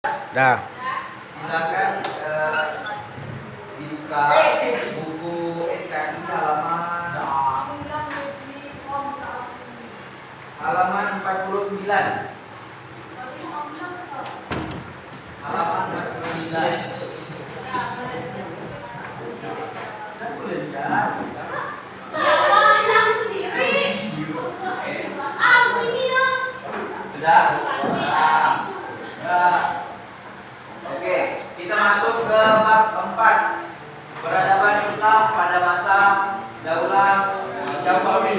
Dah. Silakan dibuka buku SKI halaman 49. Halaman 49. Sudah. Oke, kita masuk ke bab 4. Peradaban Islam pada masa Daulah Syafawi.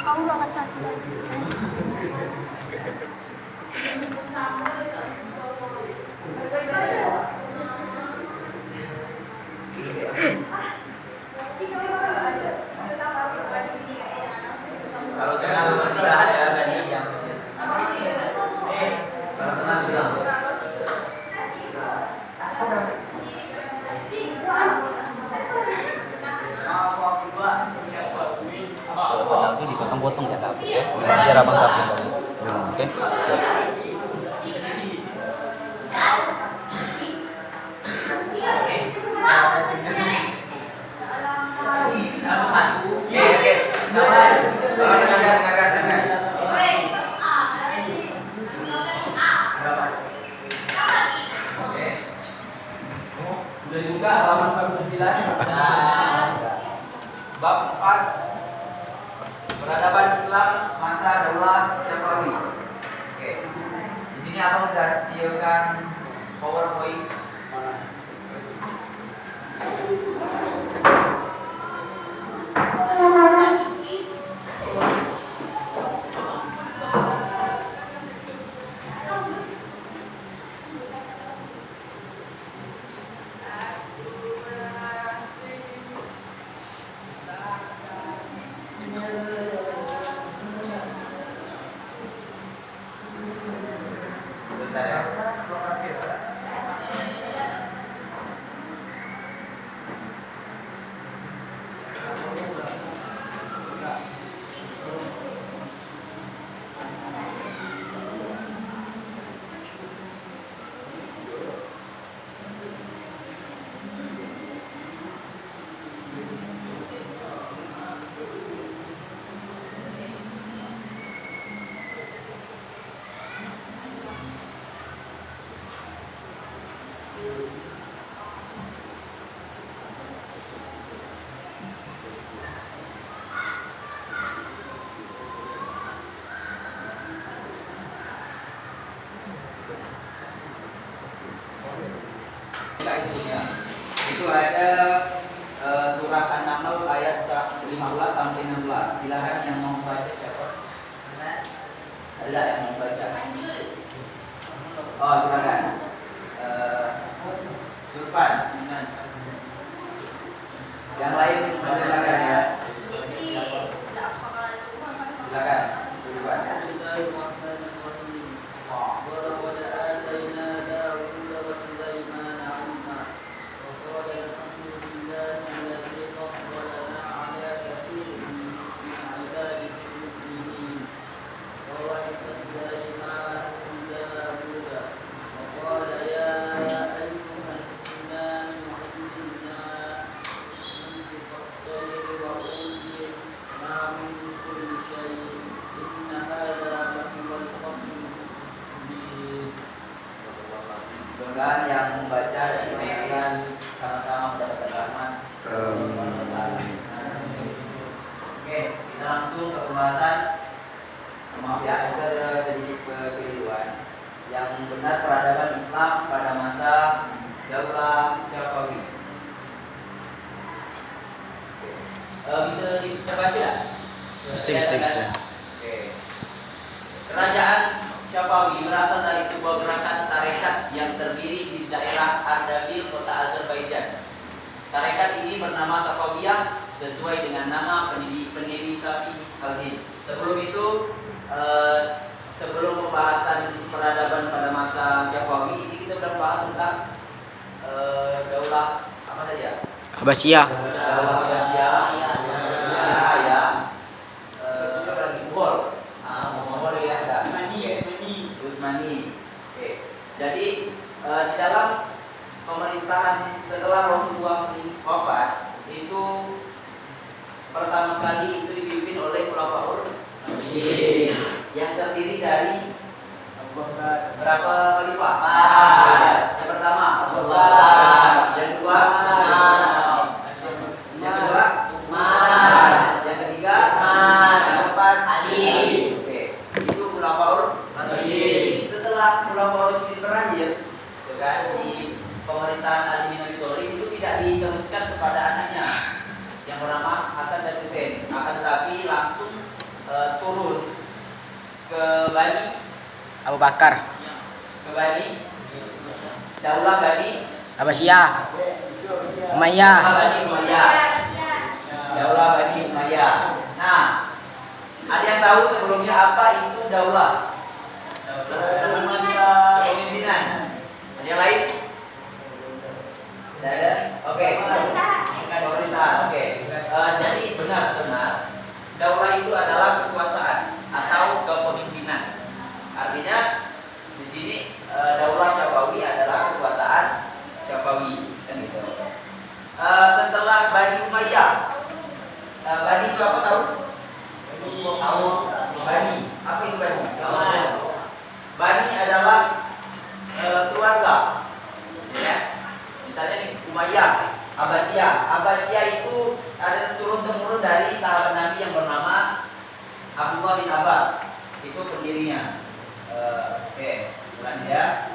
Kamu akan satu lagi. Kalau saya sudah ada tadi yang kalau senang bilang. Kalau sedang tuh dipotong-potong ya kak, ya. Biar abang sapu tadi. Oke. Sudah juga halaman 49. Bab 4. Peradaban Islam masa Daulah Syafawi. Oke. Di sini abang sudah sediakan PowerPoint. Bentar ya. Itu ada surat An-Naml ayat 15 sampai 16. Silakan yang mau baca siapa? Ada yang mau baca? Oh, silakan. Surpan. Yang lain mendengarkan ya. Silakan. Surpan. Mudah-mudahan yang membaca dan mendengarkan sama-sama mendapatkan rahmat. Oke, kita langsung ke pembahasan. Maaf ya, ada sedikit kekeliruan. Yang benar peradaban Islam pada masa Daulah Syafawi. Bisa terbaca? Bisa. Oke. Kerajaan Syafawi berasal dari sebuah gerakan tarekat yang terdiri di daerah Ardabil, kota Azerbaijan. Tarekat ini bernama Safawiyah sesuai dengan nama pendiri Safi al-Din. Sebelum itu, sebelum pembahasan peradaban pada masa Syafi'i, ini kita sudah bahas tentang daulah apa tadi ya? Abbasiyah. Daulah Abbasiyah, ya, apa lagi? Mughal, Mughal ya, ada. Utsmani. Oke. Jadi di dalam pemerintahan setelah Rasulullah wafat itu pertama kali itu dipimpin oleh Khulafaur Rasyidin yang terdiri dari berapa khalifah? Yang pertama Abu Bakar, yang kedua yang kedua Umar, yang ketiga yang keempat Ali. Oke, itu Khulafaur Rasyidin. Setelah Khulafaur Rasyidin berakhir, kan di pemerintahan Ali bin Abi Thalib itu tidak diteruskan kepada anaknya yang bernama Hasan dan Husain, akan tetapi langsung turun ke Bani Abu Bakar. ke Bani Daulah Bani Abbasiyah. Umayyah. Bani Umayyah. Daulah Bani Umayyah. Nah, ada yang tahu sebelumnya apa itu daulah? Masa kepemimpinan. Ada yang lain? Tidak ada? Oke. Pemerintahan. Oke. Jadi benar-benar daulah itu adalah kekuasaan atau kepemimpinan. Artinya di sini daulah Syafi'i adalah kekuasaan Syafi'i, kan gitu. Setelah Bani Umayyah, Bani itu apa tahu? Tahu. Bani. Apa itu Bani? Bani adalah keluarga. Ya. Misalnya nih Umayyah, Abbasiyah. Abbasiyah itu ada turun temurun dari sahabat Nabi yang bernama Abdullah bin Abbas. Itu pendirinya. Oke, ulang ya.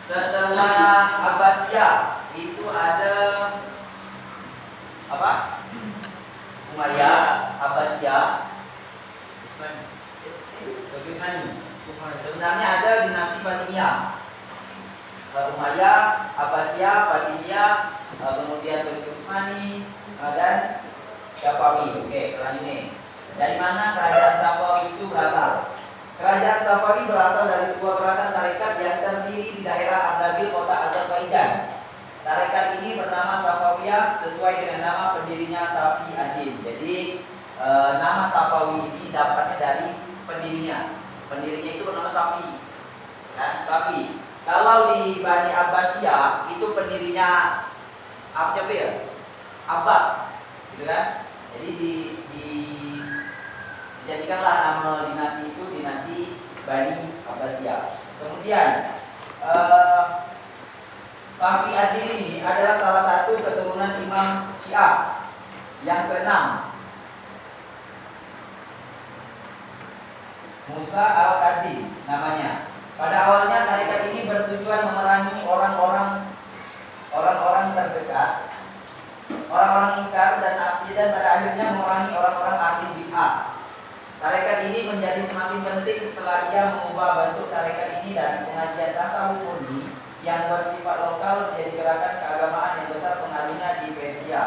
Setelah Abbasiyah itu ada apa? Umayyah, Abbasiyah, Utsmani. Sebenarnya ada dinasti Fatimiyah. Umayyah, Abbasiyah, Fatimiyah, kemudian Utsmani dan Syafi'i. Oke, selanjutnya. Dari mana kerajaan Syafi'i itu berasal? Kerajaan Syafi'i berasal dari sebuah gerakan tarekat yang terdiri di daerah Ardabil, kota Azerbaijan. Tarekat ini bernama Safawiyah sesuai dengan nama pendirinya Safi al-Din. Jadi nama Safawi ini dapatnya dari pendirinya. Pendirinya itu bernama Safi. Kan? Safi. Kalau di Bani Abbasiyah itu pendirinya siapa ya? Abbas, gitu kan? Jadi dijadikanlah nama dinasti itu dinasti Bani Abbasiyah. Kemudian Safi al-Din ini adalah salah satu keturunan Imam Syiah yang keenam, Musa al-Kazim namanya. Pada awalnya tarekat ini bertujuan memerangi orang-orang terdekat, orang-orang ingkar dan aktif, dan pada akhirnya memerangi orang-orang ahli bid'ah. Tarekat ini menjadi semakin penting setelah ia mengubah bentuk tarekat ini dari pengajian tasawuf murni yang bersifat lokal menjadi gerakan keagamaan yang besar pengaruhnya di Persia,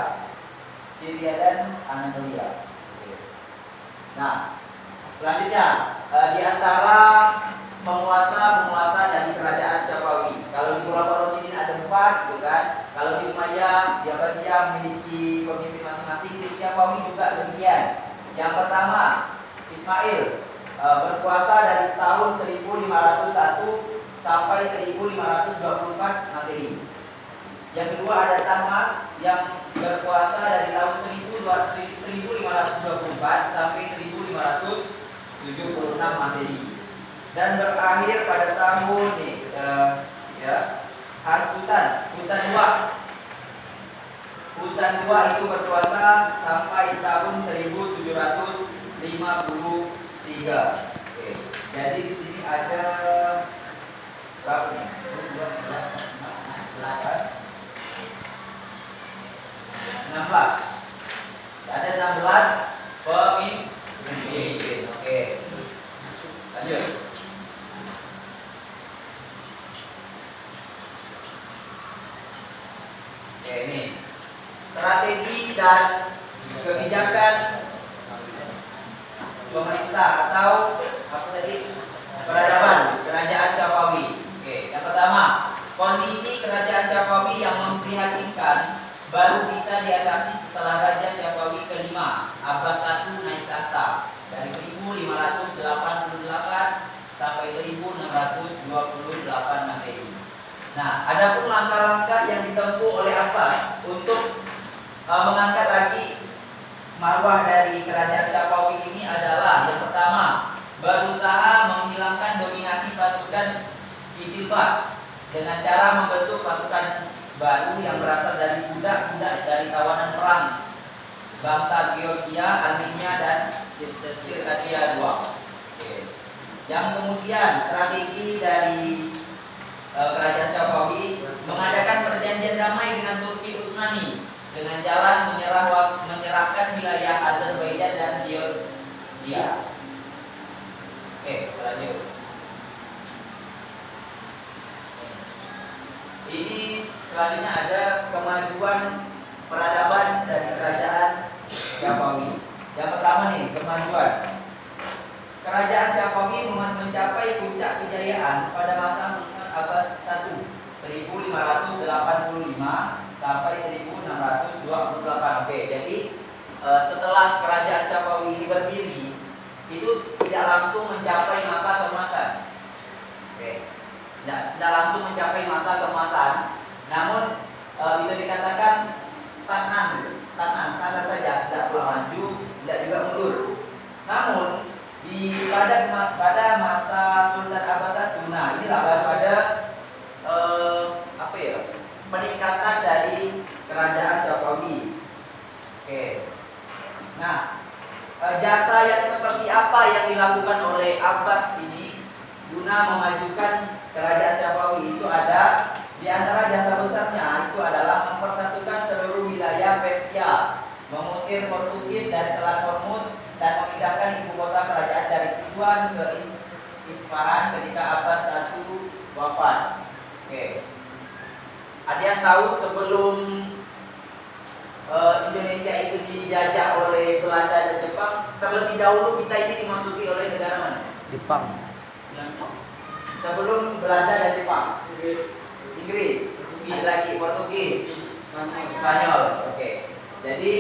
Syria dan Anatolia. Nah, selanjutnya di antara penguasa dari kerajaan Syafi'i, kalau di Khulafaur Rasyidin ada 4, gitu kan? Kalau di Umayyah, di Abbasiyah memiliki pemimpin masing-masing. Di Syafi'i juga demikian. Yang pertama, Ismail berkuasa dari tahun 1501 sampai 1524 Masehi. Yang kedua ada Tahmas yang berkuasa dari tahun 1524 sampai 1576 Masehi. Dan berakhir pada tahun Husain II itu berkuasa sampai tahun 1753. Oke. Jadi di sini ada berapa nih? 16. Ada 16 pemimpin. Oke. Lanjut. Oke, ini strategi dan kebijakan pemerintah atau apa tadi, peradaban kerajaan Safawi. Oke, yang pertama, kondisi kerajaan Safawi yang memprihatinkan baru bisa diatasi setelah Raja Safawi kelima Abbas I naik tahta dari 1588 sampai 1628 Masehi. Nah, adapun langkah-langkah yang ditempuh oleh Abbas untuk mengangkat lagi marwah dari kerajaan Safawi ini adalah yang pertama, berusaha menghilangkan dominasi pasukan Izilbas dengan cara membentuk pasukan baru yang berasal dari budak-budak dari kawanan perang bangsa Georgia, Armenia, dan Sirkasia II. Yang kemudian strategi dari kerajaan Safawi mengadakan perjanjian damai dengan Turki Utsmani dengan jalan menyerahkan wilayah Azerbaijan dan Georgia. Oke, lanjut. Ini selanjutnya ada kemajuan peradaban dari kerajaan Safawi. Yang pertama nih, kemajuan. Kerajaan Safawi mencapai puncak kejayaan pada masa Sultan Abbas I 1585 sampai 1628. Oke, jadi setelah kerajaan Safawi berdiri itu tidak langsung mencapai masa keemasan. Oke. Tidak langsung mencapai masa keemasan, namun bisa dikatakan stagnan saja, tidak pula maju, tidak juga mundur. Namun pada masa Sultan Abbas I, nah inilah baru ada peningkatan dari kerajaan Safawi. Oke. Nah, jasa yang seperti apa yang dilakukan oleh Abbas ini guna memajukan kerajaan Safawi itu ada di antara jasa besarnya itu adalah mempersatukan seluruh wilayah Persia, mengusir Portugis dari Selat Hormuz dan memindahkan ibu kota kerajaan dari Tujuan ke Isfahan ketika Abbas I wafat. Oke. Ada yang tahu sebelum Indonesia itu dijajah oleh Belanda dan Jepang, terlebih dahulu kita ini dimasuki oleh negara mana? Jepang. Sebelum Belanda dan Jepang, Inggris, lagi Portugis, Spanyol. Oke. Jadi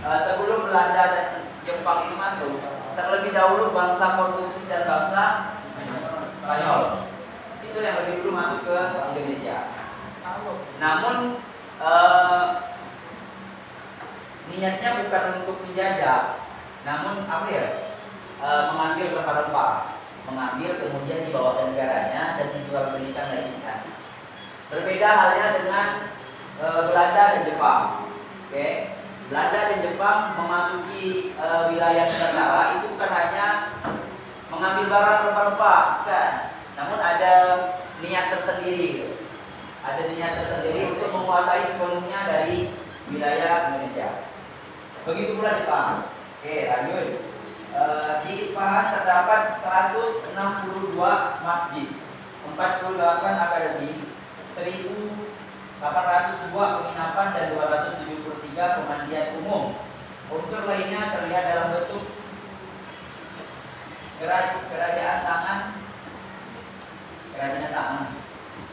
sebelum Belanda dan Jepang itu masuk, terlebih dahulu bangsa Portugis dan bangsa Spanyol itu yang lebih dulu masuk ke Indonesia. Namun niatnya bukan untuk menjajah, namun mengambil rempah-rempah, mengambil kemudian dibawa ke negaranya dan dijual belikan lagi di sana. Berbeda halnya dengan Belanda dan Jepang. Oke, Belanda dan Jepang memasuki wilayah Nusantara itu bukan hanya mengambil barang rempah-rempah, bukan, namun ada niat tersendiri. Ada niat tersendiri untuk menguasai sepenuhnya dari wilayah Indonesia. Begitu pula Jepang. Oke, lanjut. Di Isfahan terdapat 162 masjid, 48 akademi, 1.800 buah penginapan dan 273 pemandian umum. Unsur lainnya terlihat dalam bentuk kerajaan tangan,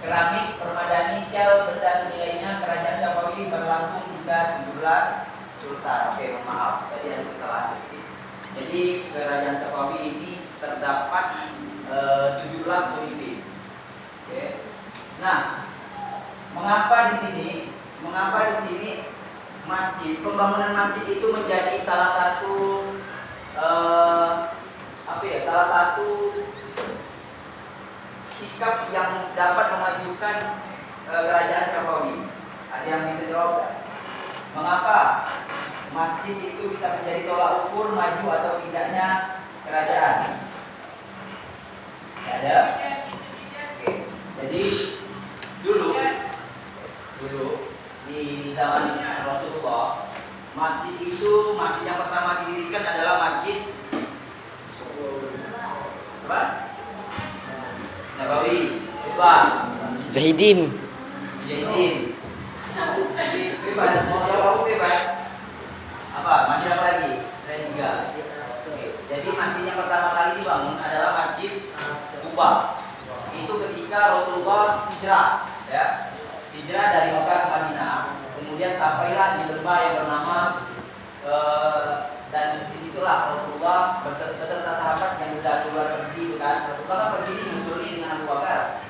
keramik, permadani, shell, benda senilainya. Kerajaan Safawi berlangsung hingga 17 sultan. Oke, maaf, tadi ada kesalahan sedikit. Jadi kerajaan Safawi ini terdapat 17 pemimpin. Oke. Nah, mengapa di sini masjid, pembangunan masjid itu menjadi salah satu salah satu sikap yang dapat memajukan kerajaan Safawi? Ada yang bisa jawab? Mengapa masjid itu bisa menjadi tolak ukur maju atau tidaknya kerajaan? Ada? Oke. Jadi dulu di zaman Rasulullah, masjid yang pertama didirikan adalah masjid apa? Nabawi. Coba. Mujahidin. Jadi Bebas, mau jawab bebas. Apa? Masjid apa lagi? Selain 3. Oke. Jadi masjid yang pertama kali dibangun adalah Masjid Kuba. Itu ketika Rasulullah hijrah, ya. Hijrah dari Mekah ke Madinah. Kemudian sampailah di lembah yang bernama dan disitulah Rasulullah beserta sahabat yang sudah keluar pergi itu kan. Rasulullah kan pergi menyusuri dengan Abu Bakar.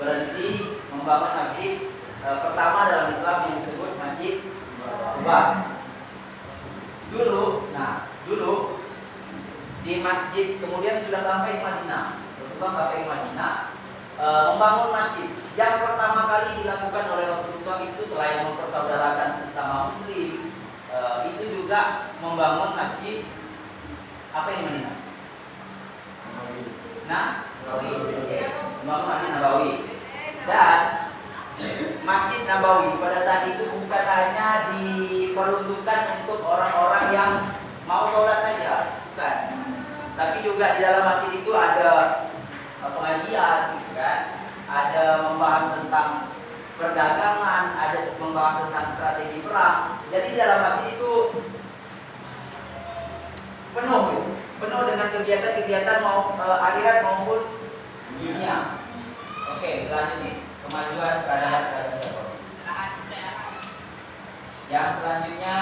Berhenti membangun masjid pertama dalam Islam yang disebut Masjid Kuba. Dulu di masjid kemudian sudah sampai di Madinah. Rasulullah sampai di Madinah membangun masjid. Yang pertama kali dilakukan oleh Rasulullah itu selain mempersaudarakan sesama Muslim, itu juga membangun masjid apa yang di Madinah? Membangun Masjid Nabawi. Dan Masjid Nabawi pada saat itu bukan hanya diperuntukkan untuk orang-orang yang mau sholat saja, bukan. Tapi juga di dalam masjid itu ada pengajian, gitu kan? Ada membahas tentang perdagangan, ada membahas tentang strategi perang. Jadi di dalam masjid itu penuh dengan kegiatan-kegiatan mau akhirat maupun dunia. Oke, lanjut nih. Kemajuan peradaban Jepang. Yang selanjutnya,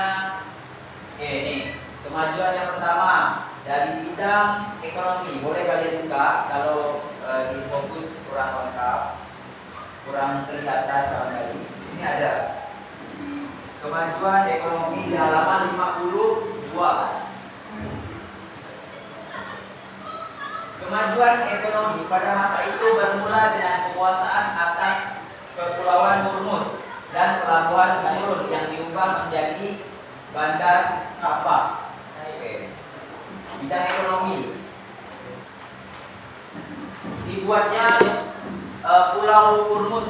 oke nih, kemajuan yang pertama dari bidang ekonomi. Boleh kalian buka kalau di fokus kurang lengkap, kurang kelihatan barangkali. Ini ada kemajuan ekonomi di halaman 52. Kemajuan ekonomi pada masa itu bermula dengan penguasaan atas Kepulauan Hormuz dan pelabuhan Gumrun yang diubah menjadi Bandar Abbas. Oke. Bidang ekonomi dibuatnya Pulau Hormuz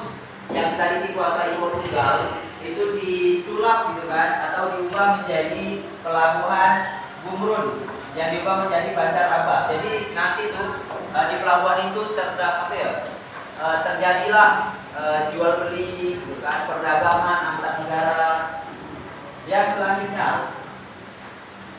yang tadi dikuasai Portugal itu disulap gitu kan, atau diubah menjadi pelabuhan Gumrun yang diubah menjadi Bandar Abbas. Jadi nanti tuh di pelabuhan itu terjadilah jual beli, bukan perdagangan antar negara. Yang selanjutnya,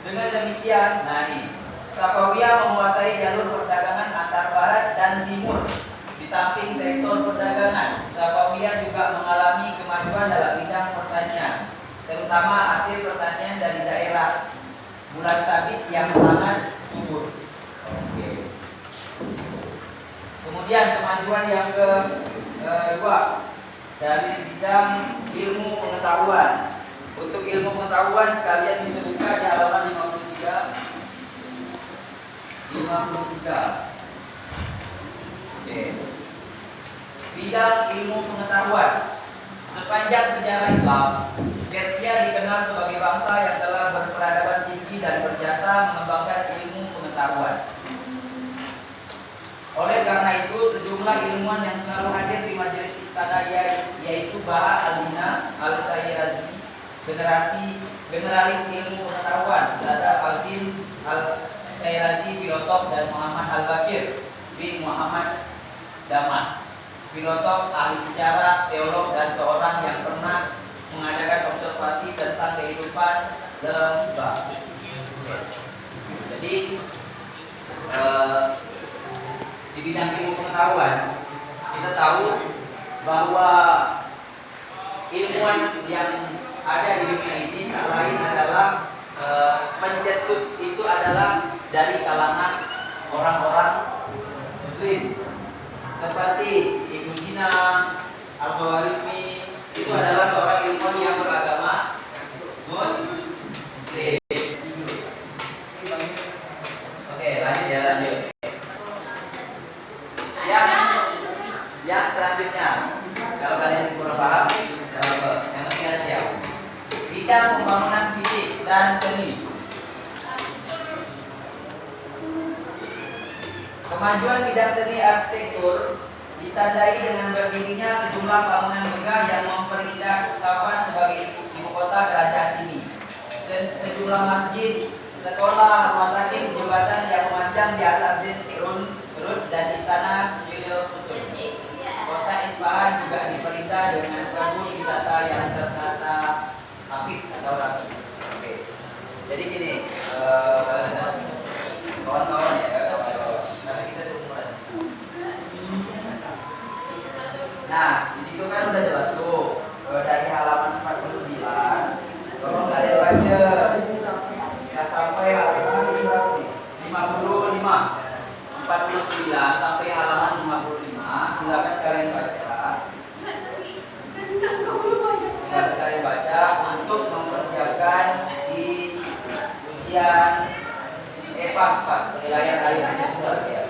dengan demikian, nah ini Safawiyah menguasai jalur perdagangan antar barat dan timur. Di samping sektor perdagangan, Safawiyah juga mengalami kemajuan dalam bidang pertanian, terutama hasil pertanian dari daerah bulan sabit yang sangat subur. Oke. Kemudian kemajuan yang kedua dari bidang ilmu pengetahuan. Untuk ilmu pengetahuan kalian bisa buka di halaman 53. Oke. Bidang ilmu pengetahuan. Sepanjang sejarah Islam, Persia dikenal sebagai bangsa yang telah berperadaban tinggi dan berjasa mengembangkan ilmu pengetahuan. Oleh karena itu, sejumlah ilmuwan yang selalu hadir di majelis istana yaitu Baha al-Bina al-Sayrazi, generalis ilmu pengetahuan, Zadar al-Bin al-Sayrazi, filosof, dan Muhammad al-Bakir bin Muhammad Daman, filosof, ahli sejarah, teolog, dan seorang yang pernah mengadakan observasi tentang kehidupan lembah. Jadi di bidang ilmu pengetahuan kita tahu bahwa ilmuwan yang ada di dunia ini tak lain adalah pencetus itu adalah dari kalangan orang-orang Muslim, seperti Ibnu Sina, Al-Khawarizmi. Itu adalah seorang ilmuwan yang beragama Muslim. Oke, lanjut. Yang selanjutnya, kalau kalian kurang paham, yang penting aja. Bidang pembangunan fisik dan seni. Kemajuan bidang seni arsitektur ditandai dengan berdirinya sejumlah bangunan megah yang memperindah Isfahan sebagai ibu kota kerajaan ini. Sejumlah masjid, sekolah, rumah sakit, jembatan yang memanjang di atas Rud dan istana Shiril Sutun. Kota Isfahan juga diperindah dengan kebun wisata yang tertata Nah, di situ kan udah jelas tuh dari halaman 49. Tolong kalian baca ya sampai halaman 55. 49 sampai halaman 55. Silakan kalian baca. Silakan kalian baca untuk mempersiapkan di ujian pas penilaian akhir semester ya.